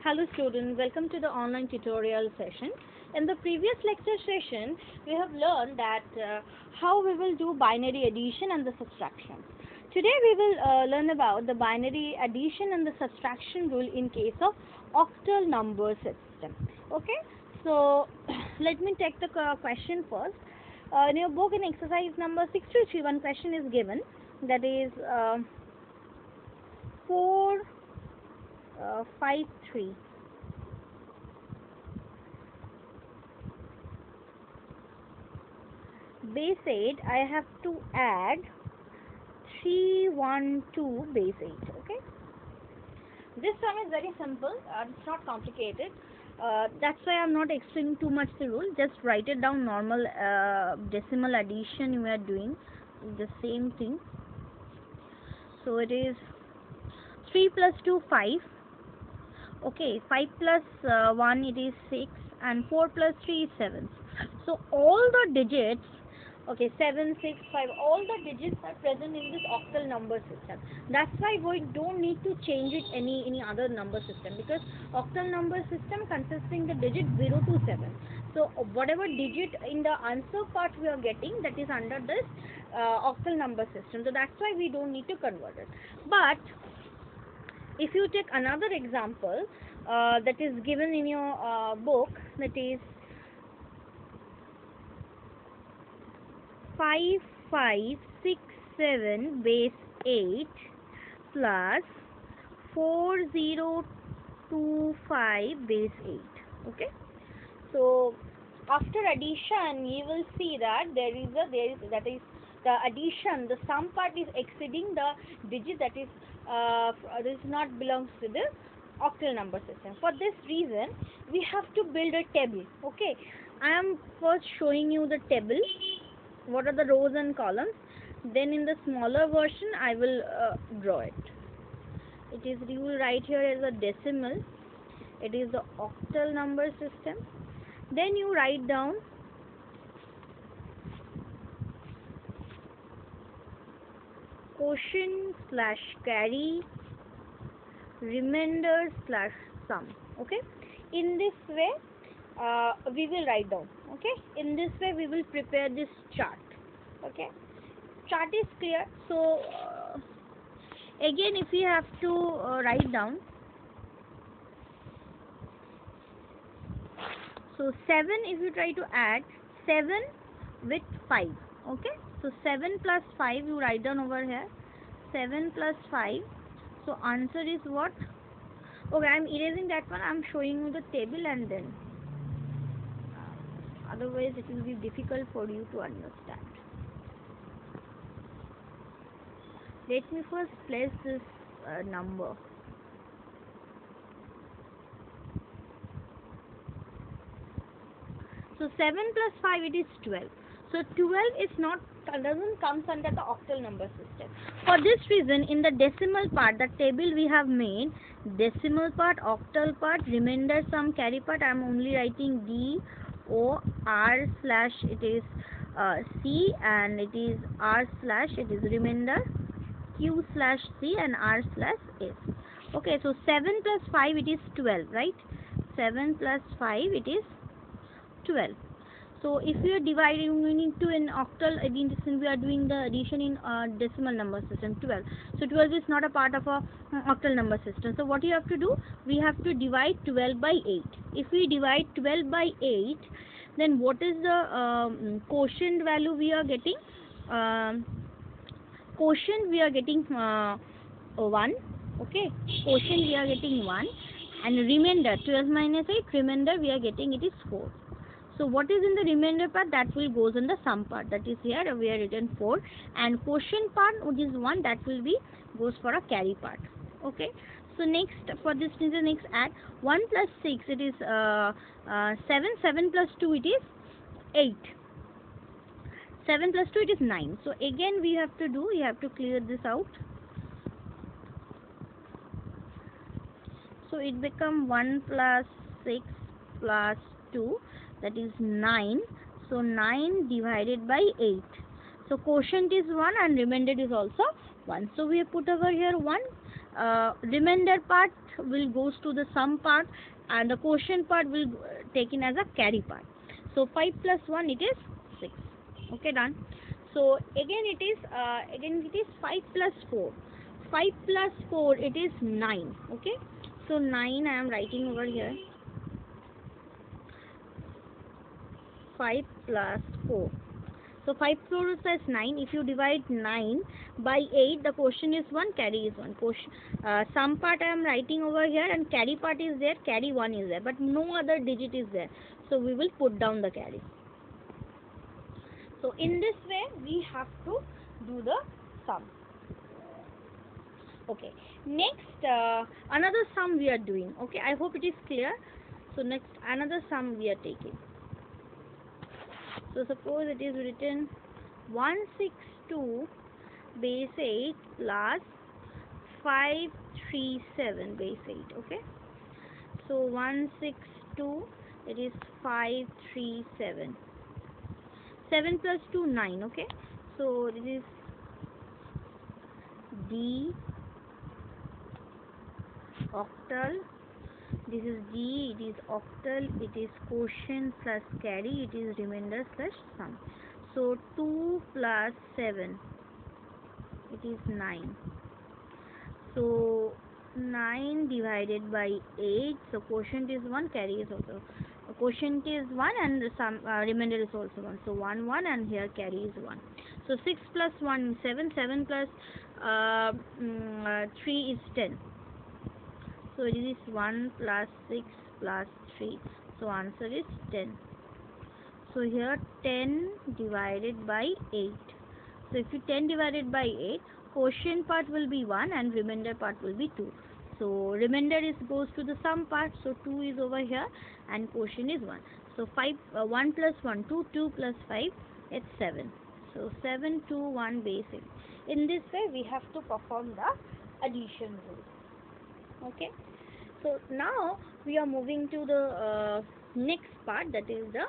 Hello students, welcome to the online tutorial session. In the previous lecture session, we have learned that how we will do binary addition and the subtraction. Today we will learn about the binary addition and the subtraction rule in case of octal number system. Okay, so let me take the question first. In your book in exercise number 63, one question is given, that is 453. Base 8, I have to add 312 base 8. Okay, this sum is very simple, it's not complicated. That's why I'm not explaining too much the rule. Just write it down. Normal decimal addition we are doing the same thing. So it is 3 plus 2 5. Okay, 5 plus 1 it is 6, and 4 plus 3 is 7. So all the digits, okay, 7 6 5, all the digits are present in this octal number system. That's why we don't need to change it any other number system, because octal number system consisting the digit 0 to 7. So whatever digit in the answer part we are getting, that is under this octal number system. So that's why we don't need to convert it. But if you take another example that is given in your book, that is 5567 base 8 plus 4025 base 8. Okay, so after addition you will see that that is the addition, the sum part is exceeding the digit that is this not belongs to the octal number system. For this reason we have to build a table. Okay, I am first showing you the table, what are the rows and columns, then in the smaller version I will draw it. It is, you will write here as a decimal, it is the octal number system. Then you write down quotient slash carry, remainder slash sum. Okay, in this way we will write down. Okay, in this way we will prepare this chart. Okay, chart is clear. So again, if you have to write down, so 7, if you try to add 7 with 5. Okay, so 7 plus 5 you write down over here, 7 plus 5. So answer is what? Okay, I am erasing that one, I am showing you the table, and then otherwise it will be difficult for you to understand. Let me first place this number. So 7 plus 5 it is 12. So 12 is not, doesn't comes under the octal number system. For this reason, in the decimal part, the table we have made, decimal part, octal part, remainder, sum, carry part, I am only writing D O R slash it is C, and it is R slash it is remainder, Q slash C, and R slash S. Okay, so 7 plus 5 it is 12, right? 7 plus 5 it is 12. So if we are dividing, we need to in octal addition, we are doing the addition in decimal number system 12. So 12 is not a part of a octal number system. So what you have to do, we have to divide 12 by 8. If we divide 12 by 8, then what is the quotient value we are getting? Quotient we are getting 1. Okay, quotient we are getting 1, and remainder 12 minus 8, remainder we are getting it is 4. So what is in the remainder part, that will goes in the sum part, that is here we are written 4, and quotient part, which is 1, that will be goes for a carry part. Okay, so next for this is the next add 1 plus 6 it is 7, 7 plus 2 it is 8, 7 plus 2 it is 9. So again we have to do, we have to clear this out. So it become 1 plus 6 plus 2, that is 9. So 9 divided by 8. So quotient is 1 and remainder is also 1. So we have put over here 1, remainder part will goes to the sum part, and the quotient part will taken as a carry part. So 5 plus 1 it is 6. Okay, done. So again it is 5 plus 4. 5 plus 4 it is 9. Okay, so 9 I am writing over here. 5 plus 4. So 5 4 is 9. If you divide 9 by 8, the quotient is 1, carry is 1. Sum part I am writing over here, and carry part is there, carry 1 is there, but no other digit is there. So we will put down the carry. So in this way we have to do the sum. Okay, next another sum we are doing. Okay, I hope it is clear. So next another sum we are taking. So suppose it is written 162 base 8 plus 537 base 8. Okay, so 162 it is 537. 7 plus 2 9. Okay, so this is D octal, this is D, it is octal, it is quotient plus carry, it is remainder slash sum. So 2 plus 7 it is 9. So 9 divided by 8, so quotient is 1, carry is also quotient is 1, and the sum remainder is also 1. So 1 1, and here carry is 1. So 6 plus 1 7, 7 plus 3 is 10. So it is 1 plus 6 plus 3. So answer is 10. So here 10 divided by 8. So if you 10 divided by 8, quotient part will be 1 and remainder part will be 2. So remainder is goes to the sum part. So 2 is over here and quotient is 1. So 1 plus 1 2, 2 plus 5 it's 7. So 7 2 1 base 8. In this way we have to perform the addition rule. Okay. So now we are moving to the next part, that is the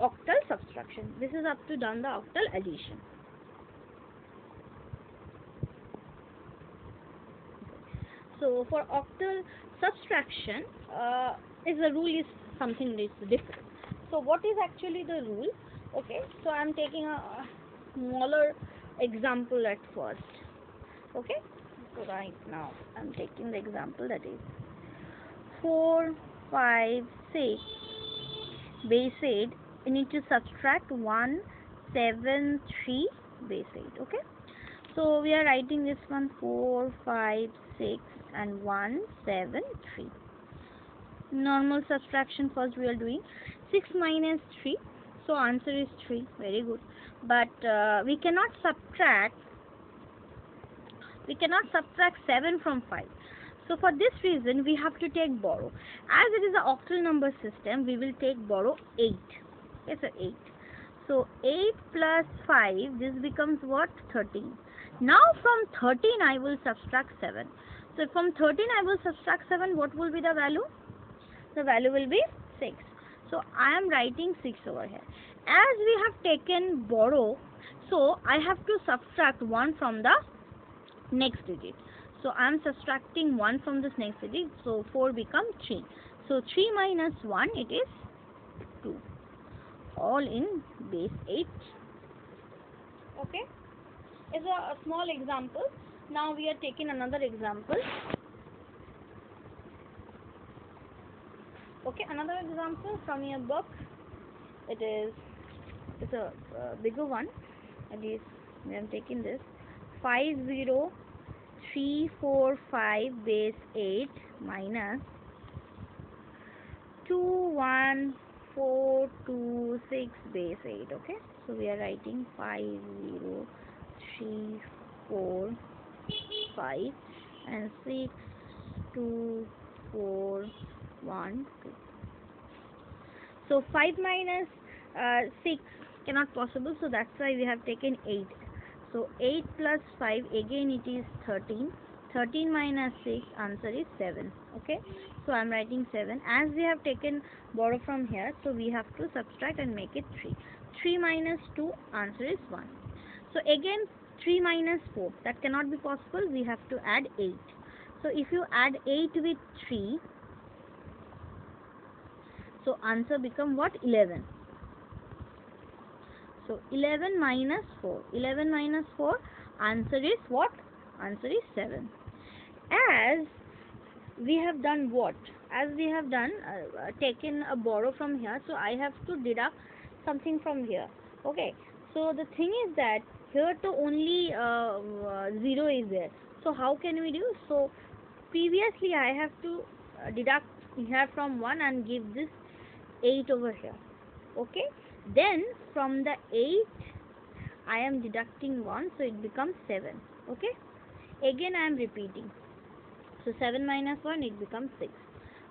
octal subtraction. This is up to done the octal addition. So for octal subtraction, the rule is something that is different. So what is actually the rule? Okay, so I am taking a smaller example at first. Okay, so right now I am taking the example that is 4 5 6 base 8. You need to subtract 1 7 3 base 8. Okay, so we are writing this one 4 5 6 and 1 7 3. Normal subtraction first we are doing. 6 minus 3, so answer is 3. Very good, but we cannot subtract 7 from 5. So for this reason we have to take borrow. As it is an octal number system, we will take borrow 8. Yes, 8. So 8 plus 5, this becomes what? 13. Now from 13 I will subtract 7. So from 13 I will subtract 7. What will be the value? The value will be 6. So I am writing 6 over here. As we have taken borrow, so I have to subtract 1 from the next digit. So I am subtracting 1 from this next digit. So 4 becomes 3. So 3 minus 1 it is 2. All in base 8. Okay. Is a small example. Now we are taking another example. Okay, another example from your book. It's a bigger one. It is, we are taking this 50345 base 8 minus 21426 base 8. Okay, so we are writing 50345 and 62412. So 5 minus 6 cannot possible, so that's why we have taken 8. So 8 plus 5, again it is 13. 13 minus 6, answer is 7. Okay, so I am writing 7. As we have taken borrow from here, so we have to subtract and make it 3. 3 minus 2, answer is 1. So again 3 minus 4, that cannot be possible, we have to add 8. So if you add 8 with 3, so answer become what? 11. So 11 minus 4. 11 minus 4, answer is what? Answer is 7. As we have done what? As we have done taken a borrow from here, so I have to deduct something from here. Okay. So the thing is that here to only 0 is there. So how can we do? So previously I have to deduct here from 1 and give this 8 over here. Okay. Then from the 8 I am deducting 1, so it becomes 7. Okay. Again I am repeating. So 7 minus 1, it becomes 6.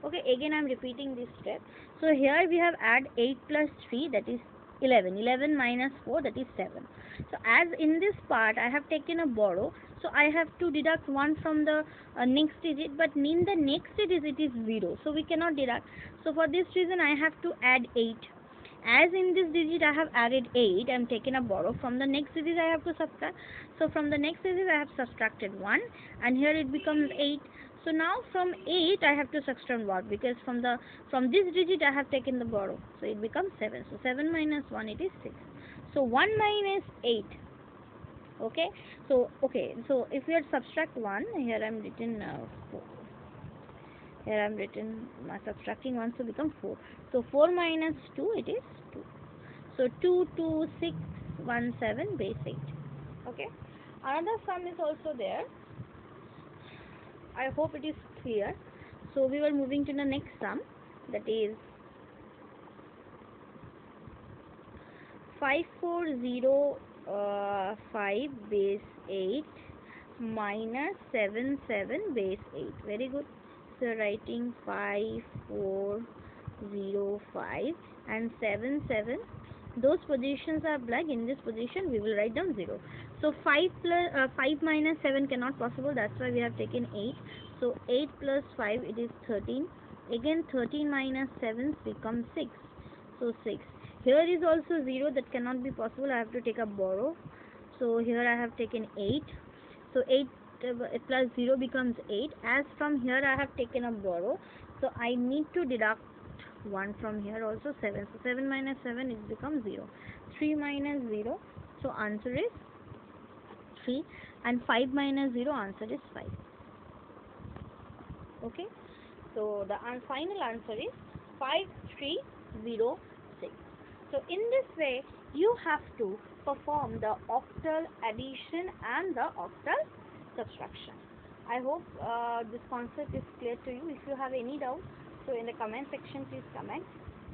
Okay, again I am repeating this step. So here we have add 8 plus 3, that is 11. 11 minus 4, that is 7. So as in this part I have taken a borrow, so I have to deduct 1 from the next digit, but in the next digit it is 0. So we cannot deduct. So for this reason I have to add 8. As in this digit I have added 8, I am taking a borrow. From the next digit I have to subtract. So from the next digit I have subtracted 1, and here it becomes 8. So now from 8 I have to subtract 1, because from this digit I have taken the borrow. So it becomes 7. So 7 minus 1, it is 6. So 1 minus 8. Okay. So if we had subtract 1, here I am written 4. Here I am written subtracting 1, so become 4. So 4 minus 2, it is 2. So 2, 2, 6, 1, 7, base 8. Okay. Another sum is also there. I hope it is clear. So we were moving to the next sum, that is 5405 base 8 minus 77 base 8. Very good. So writing 5405 and 77. Those positions are black. In this position we will write down 0. So 5 minus 7 cannot possible. That's why we have taken 8. So 8 plus 5, it is 13. Again 13 minus 7 becomes 6. So 6. Here is also 0. That cannot be possible. I have to take a borrow. So here I have taken 8. So 8 plus 0 becomes 8. As from here I have taken a borrow, so I need to deduct 1 from here also, 7. So 7 minus 7, it becomes 0. 3 minus 0, so answer is 3. And 5 minus 0, answer is 5. Okay. So the final answer is 5306. So in this way you have to perform the octal addition and the octal subtraction. I hope this concept is clear to you. If you have any doubt, so in the comment section please comment.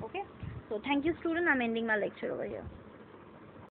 Okay. So thank you student. I'm ending my lecture over here.